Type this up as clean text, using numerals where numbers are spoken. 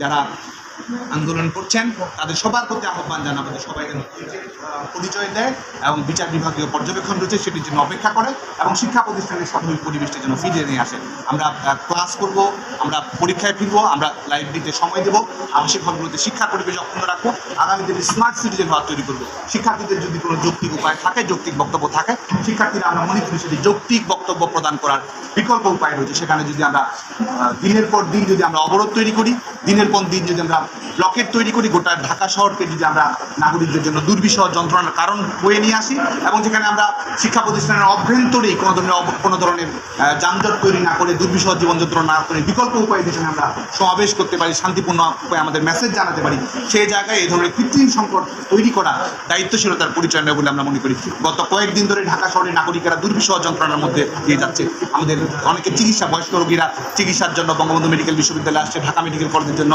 যারা আন্দোলন করছেন তাদের সবার প্রতি আহ্বান জানাবো যে সবাই যেন পরিচয় দেয় এবং বিচার বিভাগীয় পর্যবেক্ষণ রয়েছে সেটির জন্য অপেক্ষা করে এবং শিক্ষা প্রতিষ্ঠানের স্বাভাবিক পরিবেশটা যেন ফিরিয়ে নিয়ে আসে। আমরা ক্লাস করব, আমরা পরীক্ষায় ফিরবো, আমরা লাইব্রেরিতে সময় দেবো, আবাসিক হলগুলোতে শিক্ষার পরিবেশ অক্ষুণ্ণ রাখবো, আগামী দিনে স্মার্ট সিটিজেন হওয়া তৈরি করবো। শিক্ষার্থীদের যদি কোনো যৌক্তিক উপায় থাকে, যৌক্তিক বক্তব্য থাকে, শিক্ষার্থীরা আমরা মনে করি সেটি যৌক্তিক বক্তব্য প্রদান করার বিকল্প উপায় রয়েছে। সেখানে যদি আমরা দিনের পর দিন যদি আমরা অবরোধ তৈরি করি, দিনের পর দিন যদি আমরা ব্লকেট তৈরি করি, গোটা ঢাকা শহরকে যদি আমরা নাগরিকদের জন্য দুর্বিষহ যন্ত্রণার কারণ বয়ে নিয়ে আসি এবং যেখানে আমরা শিক্ষা প্রতিষ্ঠানের অভ্যন্তরেই কোনো ধরনের যানজট তৈরি না করে, দুর্বিষহ জীবন যন্ত্রণা না করে বিকল্প উপায়ে যেখানে আমরা সমাবেশ করতে পারি, শান্তিপূর্ণ উপায়ে আমাদের মেসেজ জানাতে পারি, সেই জায়গায় এই ধরনের কৃত্রিম সংকট তৈরি করা দায়িত্বশীলতার পরিচয় নেই বলে আমরা মনে করি। গত কয়েকদিন ধরে ঢাকা শহরের নাগরিকেরা দুর্বিষহ যন্ত্রণার মধ্যে দিয়ে যাচ্ছে। আমাদের অনেকে চিকিৎসা, বয়স্ক রোগীরা চিকিৎসার জন্য বঙ্গবন্ধু মেডিকেল বিশ্ববিদ্যালয়ে আসছে, ঢাকা মেডিকেল কলেজের জন্য